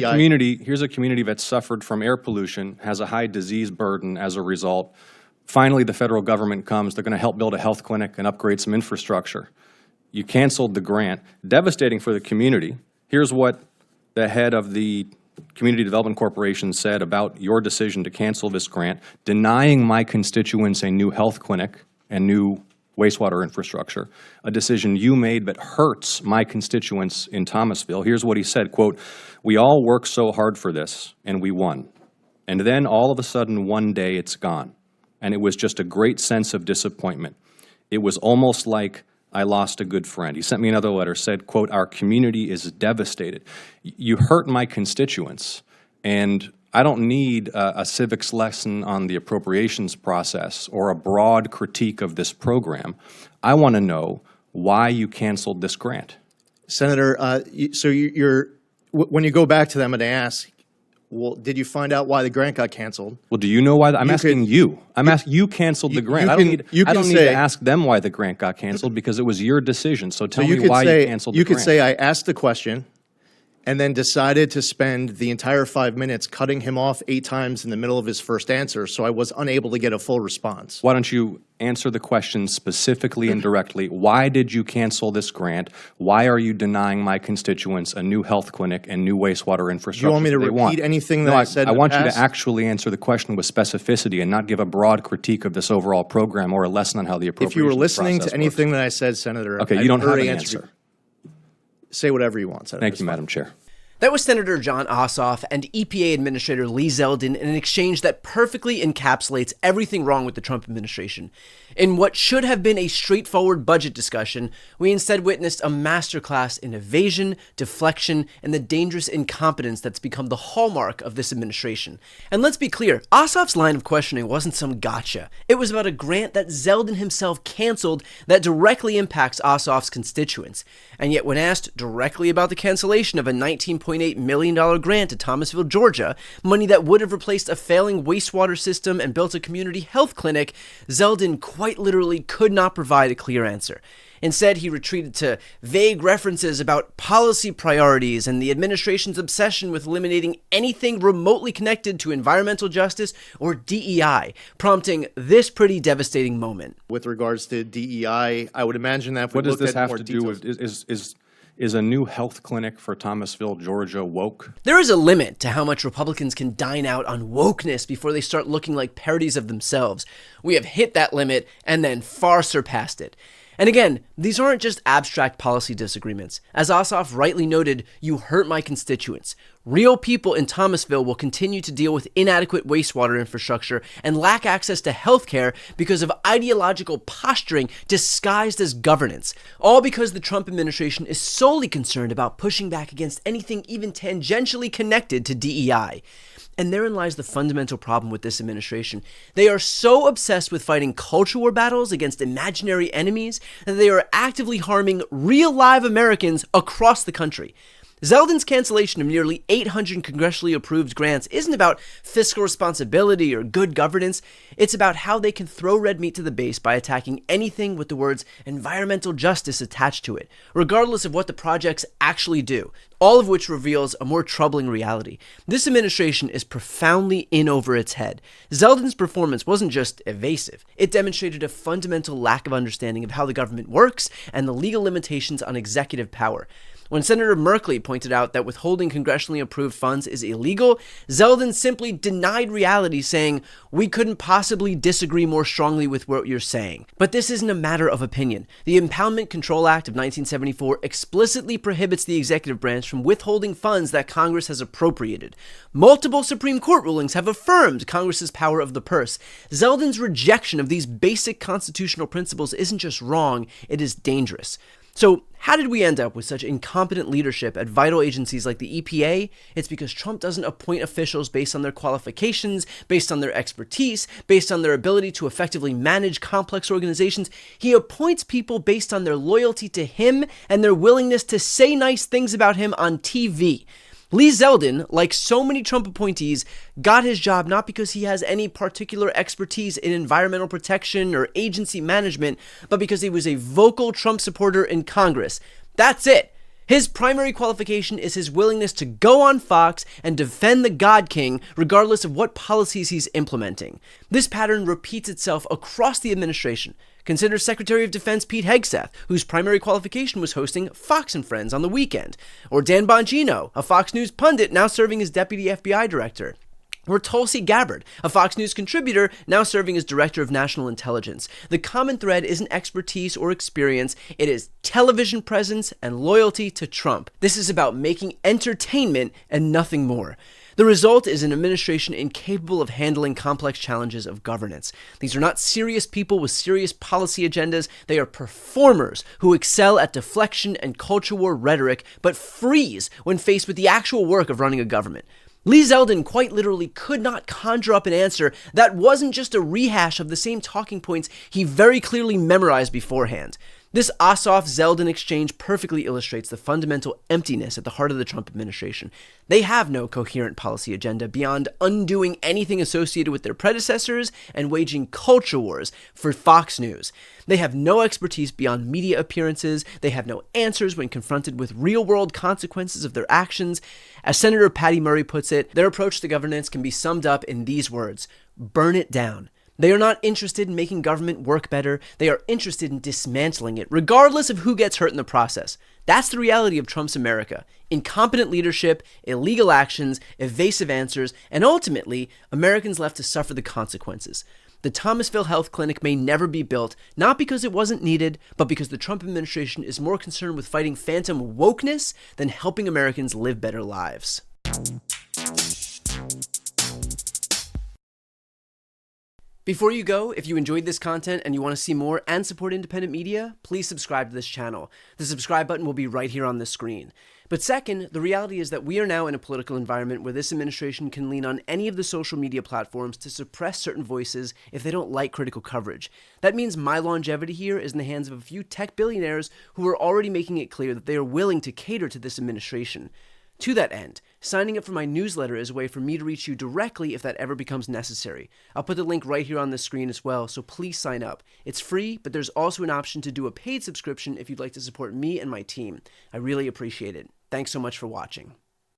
Here's a community that suffered from air pollution, has a high disease burden as a result. Finally, the federal government comes, they're going to help build a health clinic and upgrade some infrastructure. You canceled the grant. Devastating for the community. Here's what the head of the Community Development Corporation said about your decision to cancel this grant, denying my constituents a new health clinic and new wastewater infrastructure, a decision you made that hurts my constituents in Thomasville. Here's what he said, quote, "We all worked so hard for this, and we won. And then all of a sudden, one day, it's gone. And it was just a great sense of disappointment. It was almost like I lost a good friend." He sent me another letter, said, quote, "Our community is devastated. You hurt my constituents, and I don't need a civics lesson on the appropriations process or a broad critique of this program. I want to know why you canceled this grant." Senator, when you go back to them and ask, well, did you find out why the grant got canceled? Well, do you know why? I'm asking you. I'm asking you canceled the grant. I don't need to ask them why the grant got canceled because it was your decision. So tell me why you canceled the grant. You could say I asked the question and then decided to spend the entire 5 minutes cutting him off 8 times in the middle of his first answer, so I was unable to get a full response. Why don't you answer the question specifically and directly? Why did you cancel this grant? Why are you denying my constituents a new health clinic and new wastewater infrastructure? Do you want me to repeat anything that I said in the past? I want you to actually answer the question with specificity and not give a broad critique of this overall program or a lesson on how the appropriations process works. If you were listening to anything that I said, Senator, okay, you don't have an answer. Say whatever you want, Senator. Thank you, Madam Chair. That was Senator Jon Ossoff and EPA Administrator Lee Zeldin in an exchange that perfectly encapsulates everything wrong with the Trump administration. In what should have been a straightforward budget discussion, we instead witnessed a masterclass in evasion, deflection, and the dangerous incompetence that's become the hallmark of this administration. And let's be clear, Ossoff's line of questioning wasn't some gotcha. It was about a grant that Zeldin himself canceled that directly impacts Ossoff's constituents. And yet when asked directly about the cancellation of a $19.8 million grant to Thomasville, Georgia, money that would have replaced a failing wastewater system and built a community health clinic, Zeldin quite literally could not provide a clear answer. Instead, he retreated to vague references about policy priorities and the administration's obsession with eliminating anything remotely connected to environmental justice or DEI, prompting this pretty devastating moment. With regards to DEI, I would imagine that if we what does looked this at have more to do details, with is a new health clinic for Thomasville, Georgia woke? There is a limit to how much Republicans can dine out on wokeness before they start looking like parodies of themselves. We have hit that limit and then far surpassed it. And again, these aren't just abstract policy disagreements. As Ossoff rightly noted, you hurt my constituents. Real people in Thomasville will continue to deal with inadequate wastewater infrastructure and lack access to health care because of ideological posturing disguised as governance. All because the Trump administration is solely concerned about pushing back against anything even tangentially connected to DEI. And therein lies the fundamental problem with this administration. They are so obsessed with fighting culture war battles against imaginary enemies that they are actively harming real live Americans across the country. Zeldin's cancellation of nearly 800 congressionally approved grants isn't about fiscal responsibility or good governance. It's about how they can throw red meat to the base by attacking anything with the words environmental justice attached to it, regardless of what the projects actually do, all of which reveals a more troubling reality. This administration is profoundly in over its head. Zeldin's performance wasn't just evasive. It demonstrated a fundamental lack of understanding of how the government works and the legal limitations on executive power. When Senator Merkley pointed out that withholding congressionally approved funds is illegal, Zeldin simply denied reality, saying, "We couldn't possibly disagree more strongly with what you're saying." But this isn't a matter of opinion. The Impoundment Control Act of 1974 explicitly prohibits the executive branch from withholding funds that Congress has appropriated. Multiple Supreme Court rulings have affirmed Congress's power of the purse. Zeldin's rejection of these basic constitutional principles isn't just wrong, it is dangerous. So how did we end up with such incompetent leadership at vital agencies like the EPA? It's because Trump doesn't appoint officials based on their qualifications, based on their expertise, based on their ability to effectively manage complex organizations. He appoints people based on their loyalty to him and their willingness to say nice things about him on TV. Lee Zeldin, like so many Trump appointees, got his job not because he has any particular expertise in environmental protection or agency management, but because he was a vocal Trump supporter in Congress. That's it. His primary qualification is his willingness to go on Fox and defend the God King regardless of what policies he's implementing. This pattern repeats itself across the administration. Consider Secretary of Defense Pete Hegseth, whose primary qualification was hosting Fox and Friends on the weekend. Or Dan Bongino, a Fox News pundit now serving as Deputy FBI Director. Or Tulsi Gabbard, a Fox News contributor now serving as Director of National Intelligence. The common thread isn't expertise or experience, it is television presence and loyalty to Trump. This is about making entertainment and nothing more. The result is an administration incapable of handling complex challenges of governance. These are not serious people with serious policy agendas. They are performers who excel at deflection and culture war rhetoric, but freeze when faced with the actual work of running a government. Lee Zeldin quite literally could not conjure up an answer that wasn't just a rehash of the same talking points he very clearly memorized beforehand. This Ossoff-Zeldin exchange perfectly illustrates the fundamental emptiness at the heart of the Trump administration. They have no coherent policy agenda beyond undoing anything associated with their predecessors and waging culture wars for Fox News. They have no expertise beyond media appearances. They have no answers when confronted with real-world consequences of their actions. As Senator Patty Murray puts it, their approach to governance can be summed up in these words: burn it down. They are not interested in making government work better. They are interested in dismantling it, regardless of who gets hurt in the process. That's the reality of Trump's America. Incompetent leadership, illegal actions, evasive answers, and ultimately, Americans left to suffer the consequences. The Thomasville Health Clinic may never be built, not because it wasn't needed, but because the Trump administration is more concerned with fighting phantom wokeness than helping Americans live better lives. Before you go, if you enjoyed this content and you want to see more and support independent media, please subscribe to this channel. The subscribe button will be right here on the screen. But second, the reality is that we are now in a political environment where this administration can lean on any of the social media platforms to suppress certain voices if they don't like critical coverage. That means my longevity here is in the hands of a few tech billionaires who are already making it clear that they are willing to cater to this administration. To that end, signing up for my newsletter is a way for me to reach you directly if that ever becomes necessary. I'll put the link right here on the screen as well, so please sign up. It's free, but there's also an option to do a paid subscription if you'd like to support me and my team. I really appreciate it. Thanks so much for watching.